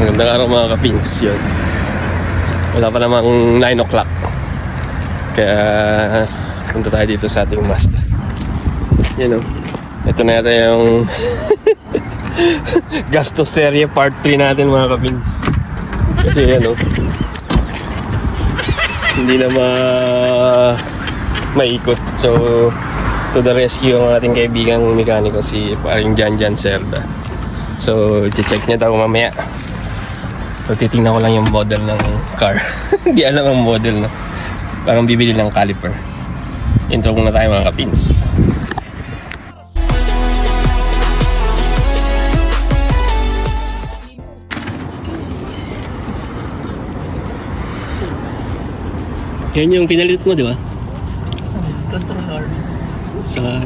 Magandang araw mga kapins. Yun. Wala pa namang 9 o'clock. Kaya punta tayo dito sa ating Mazda. Yan o. Ito na yata yung gastos serye part 3 natin mga kapins. Kasi yan o. Hindi na maikot. So to the rescue ang ating kaibigang mekaniko, si paring Jan Cerda. So check niya daw mamaya. So titingnan ko lang yung model ng car. Hindi alam ang model, no? Parang bibili ng caliper. Intro ko na tayo mga kapins. Yan yung pinalit mo, di ba? Controller. Saka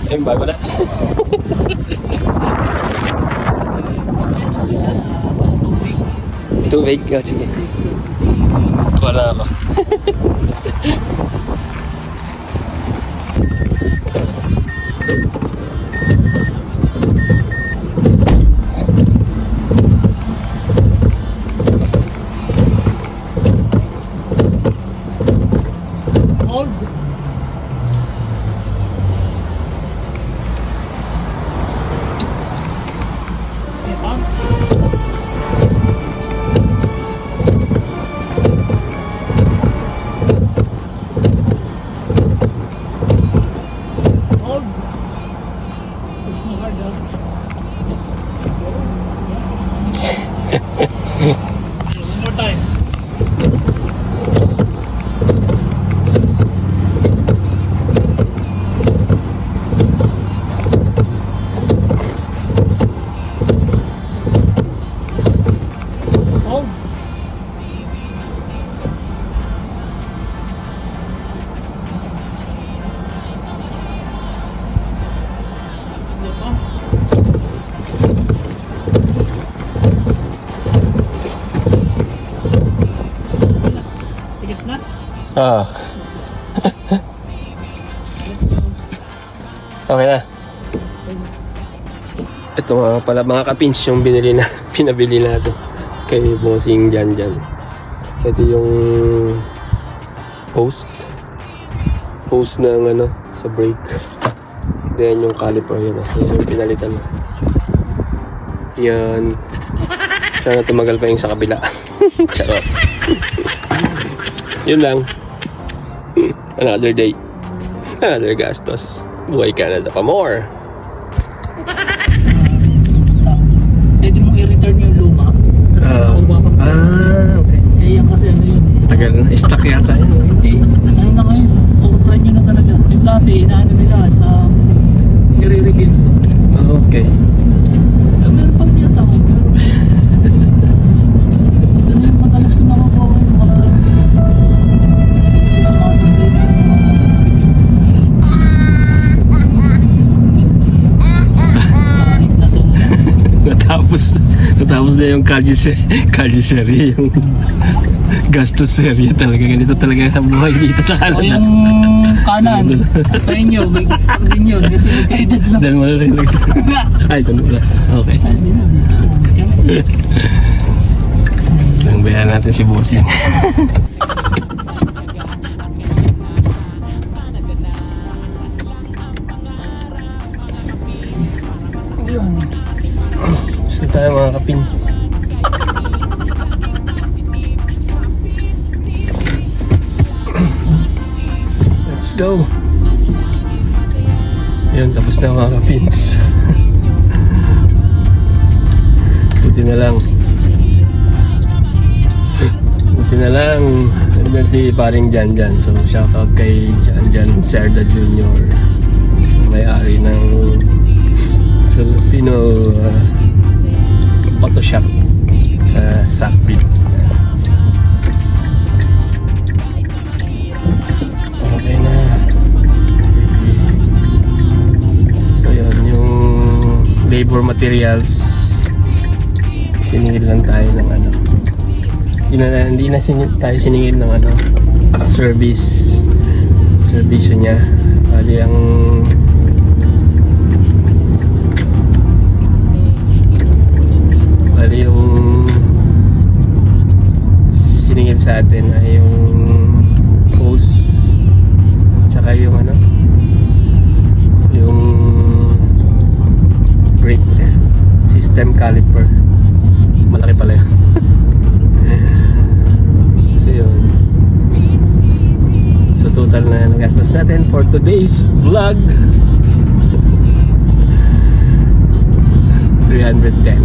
ayun, bago na. Tubig? Oh, sige. Wala ako. One more time. Hold. Tigas na? Ah. Okay na. Ito nga pala mga kapins yung pinabili natin kay bossing Jan. Ito yung post ng ano sa brake. Then yung caliper yun. Yan yung pinalitan. Yan. Sana tumagal pa yung sa kabila. Charot. Yun lang. Another day. Another gastos. Buhay Canada pa more. Pwede mong i-return yung luma. Tapos makuha ka pa. Okay. Eh yan kasi ano yun eh. Tagal na. Stock yata yun. Hindi. Ano na ngayon? Overprime nyo na talaga. Yung dati, inaano nila na nire-review. Okay. Meron pa rin yata ngayon. Ito na yung madalas ko nakakuha ko. Hindi sumasabi na yung mga Natapos na yung kalye serie, yung gastos serie talaga. Ganito talaga ang buhay dito sa o Canada. yung kanan. Try nyo. May stock din yun. Kasi magkaedad lang. Dahil mo na rin lang. Ay, ito na. Okay. Ang bayan natin si Bossing. Gusto tayo mga kapin. Let's go. Yun, tapos na mga kapins. Buti na lang. Buti na lang. Nandun si paring Janjan. So, shoutout kay Janjan Cerda Jr. May-ari ng Filipino auto shop sa Sackville. Okay na. So, yun. Yung labor materials, siningil lang tayo ng ano. Hindi na tayo siningil ng ano, servisyo niya. Bali ang yung siningil sa atin ay yung hose tsaka yung ano, yung brake system caliper. Malaki pala yun. So yun. So total na nagastos natin for today's vlog 310.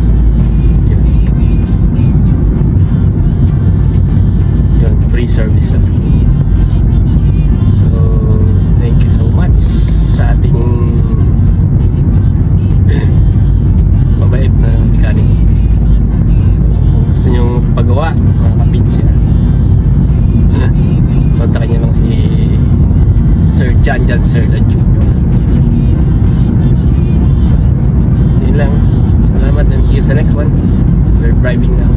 Yun, free service lang. So thank you so much sa ating mabait na mechanic. Yung paggawa, mga kapitsya, kontakin nyo lang si Sir Janjan Cerda Jr. Yun lang. Salamat and see you sa next one. We're driving now.